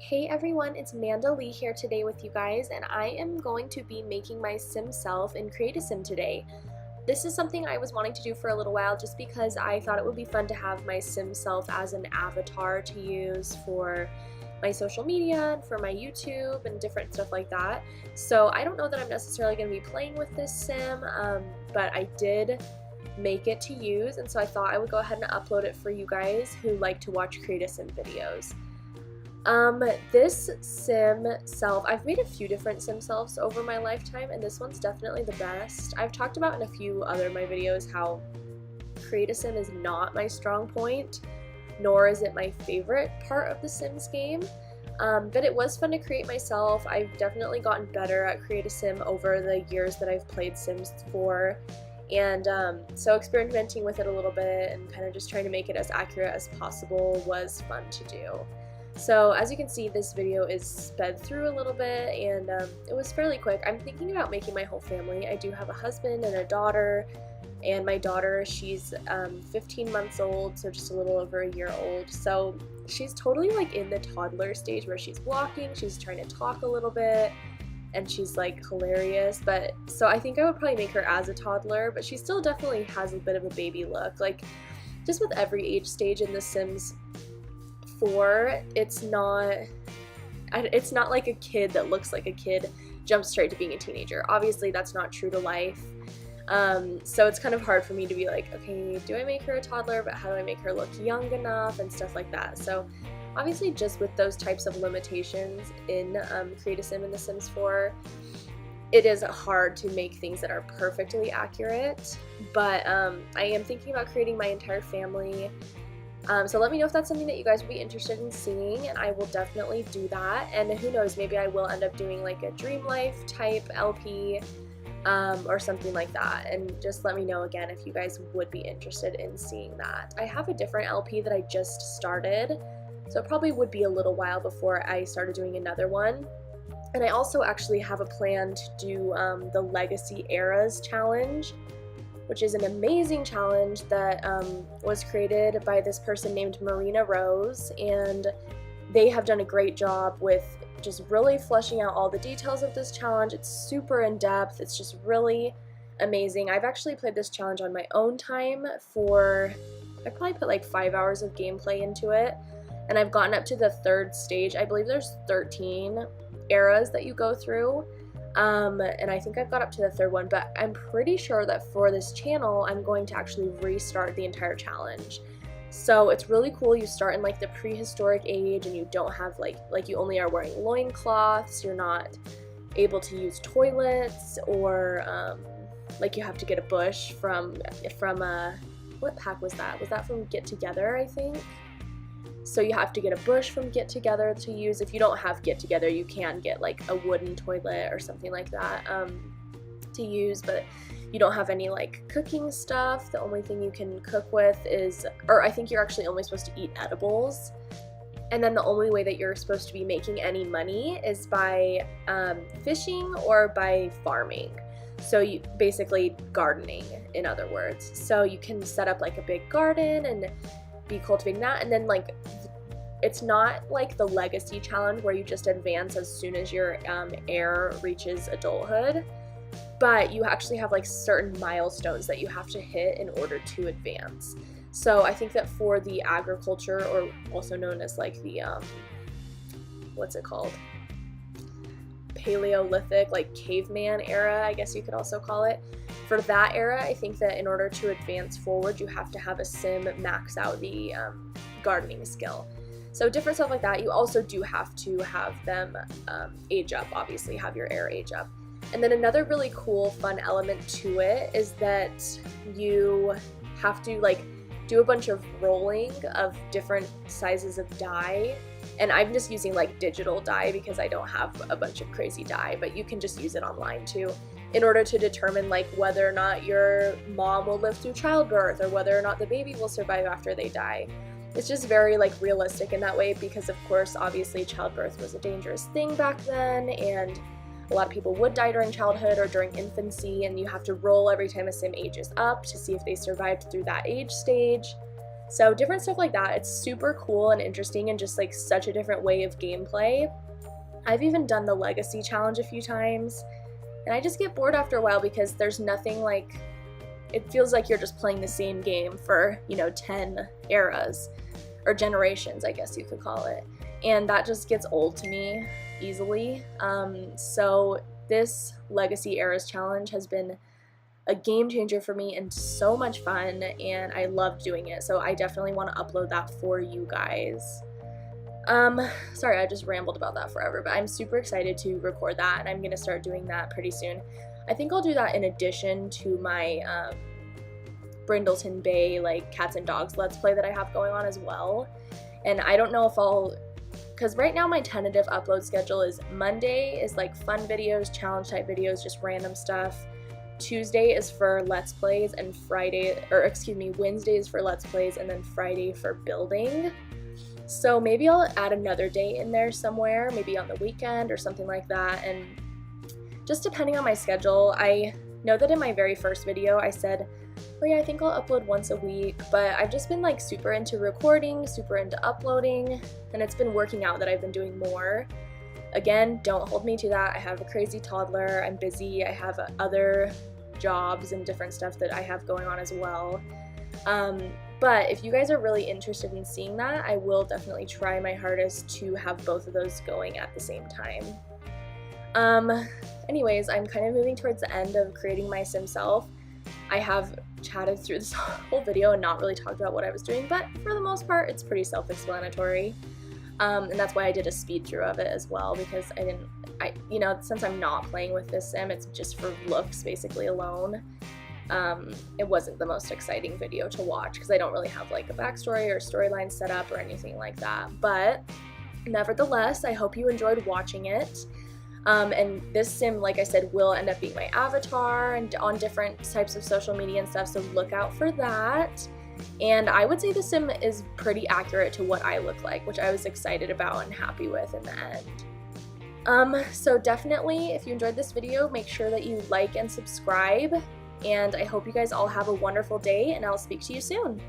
Hey everyone, it's Manda Lee here today with you guys, and I am going to be making my sim self in Create a Sim today. This is something I was wanting to do for a little while just because I thought it would be fun to have my sim self as an avatar to use for my social media and for my YouTube and different stuff like that. So I don't know that I'm necessarily going to be playing with this sim, but I did make it to use, and so I thought I would go ahead and upload it for you guys who like to watch Create a Sim videos. This sim self, I've made a few different sim selves over my lifetime, and this one's definitely the best. I've talked about in a few other of my videos how Create a Sim is not my strong point, nor is it my favorite part of the Sims game. But it was fun to create myself. I've definitely gotten better at Create a Sim over the years that I've played Sims 4. And so experimenting with it a little bit and kind of just trying to make it as accurate as possible was fun to do. So as you can see, this video is sped through a little bit, and it was fairly quick. I'm thinking about making my whole family. I do have a husband and a daughter, and my daughter, she's 15 months old, so just a little over a year old. So she's totally like in the toddler stage where she's walking, she's trying to talk a little bit, and she's like hilarious. But so I think I would probably make her as a toddler, but she still definitely has a bit of a baby look. Like just with every age stage in The Sims 4, it's not like a kid that looks like a kid jumps straight to being a teenager. Obviously that's not true to life. So it's kind of hard for me to be like, okay, do I make her a toddler, but how do I make her look young enough and stuff like that. So obviously just with those types of limitations in Create a Sim in The Sims 4, it is hard to make things that are perfectly accurate, but I am thinking about creating my entire family. So let me know if that's something that you guys would be interested in seeing, and I will definitely do that. And who knows, maybe I will end up doing like a Dream Life type LP or something like that. And just let me know again if you guys would be interested in seeing that. I have a different LP that I just started, so it probably would be a little while before I started doing another one. And I also actually have a plan to do the Legacy Eras challenge, which is an amazing challenge that was created by this person named Marina Rose, and they have done a great job with just really fleshing out all the details of this challenge. It's super in-depth, it's just really amazing. I've actually played this challenge on my own time I probably put like 5 hours of gameplay into it, and I've gotten up to the 3rd stage. I believe there's 13 eras that you go through. And I think I've got up to the 3rd one, but I'm pretty sure that for this channel, I'm going to actually restart the entire challenge. So it's really cool. You start in like the prehistoric age, and you don't have like you only are wearing loincloths, you're not able to use toilets, or like you have to get a bush from what pack was that? Was that from Get Together, I think? So you have to get a bush from Get Together to use. If you don't have Get Together, you can get like a wooden toilet or something like that to use, but you don't have any like cooking stuff. The only thing you can cook with is, or I think you're actually only supposed to eat edibles. And then the only way that you're supposed to be making any money is by fishing or by farming. So you basically gardening, in other words. So you can set up like a big garden and be cultivating that, and then like it's not like the Legacy challenge where you just advance as soon as your heir reaches adulthood, but you actually have like certain milestones that you have to hit in order to advance. So I think that for the agriculture, or also known as like the what's it called, Paleolithic, like caveman era, I guess you could also call it. For that era, I think that in order to advance forward, you have to have a sim max out the gardening skill. So different stuff like that. You also do have to have them age up, obviously, have your heir age up. And then another really cool, fun element to it is that you have to like do a bunch of rolling of different sizes of dye. And I'm just using like digital dye because I don't have a bunch of crazy dye, but you can just use it online too, in order to determine like whether or not your mom will live through childbirth or whether or not the baby will survive after they die. It's just very like realistic in that way because of course obviously childbirth was a dangerous thing back then, and a lot of people would die during childhood or during infancy, and you have to roll every time a sim ages up to see if they survived through that age stage. So different stuff like that. It's super cool and interesting and just like such a different way of gameplay. I've even done the Legacy Challenge a few times, and I just get bored after a while because there's nothing like, it feels like you're just playing the same game for, you know, 10 eras, or generations, I guess you could call it. And that just gets old to me easily. So this Legacy Eras Challenge has been a game changer for me and so much fun, and I loved doing it. So I definitely want to upload that for you guys. Sorry, I just rambled about that forever, but I'm super excited to record that, and I'm gonna start doing that pretty soon. I think I'll do that in addition to my Brindleton Bay like cats and dogs let's play that I have going on as well. And I don't know if I'll, because right now my tentative upload schedule is Monday is like fun videos, challenge type videos, just random stuff. Tuesday is for let's plays, and Wednesday is for let's plays, and then Friday for building. So maybe I'll add another day in there somewhere, maybe on the weekend or something like that, and just depending on my schedule. I know that in my very first video I said, oh yeah, I think I'll upload once a week, but I've just been like super into recording, super into uploading, and it's been working out that I've been doing more. Again, don't hold me to that. I have a crazy toddler, I'm busy, I have other jobs and different stuff that I have going on as well. But if you guys are really interested in seeing that, I will definitely try my hardest to have both of those going at the same time. Anyways, I'm kind of moving towards the end of creating my sim self. I have chatted through this whole video and not really talked about what I was doing, but for the most part, it's pretty self-explanatory. And that's why I did a speed through of it as well, because you know, since I'm not playing with this sim, it's just for looks basically alone. It wasn't the most exciting video to watch because I don't really have like a backstory or storyline set up or anything like that. But nevertheless, I hope you enjoyed watching it. And this sim, like I said, will end up being my avatar and on different types of social media and stuff, so look out for that. And I would say the sim is pretty accurate to what I look like, which I was excited about and happy with in the end. So definitely, if you enjoyed this video, make sure that you like and subscribe, and I hope you guys all have a wonderful day, and I'll speak to you soon.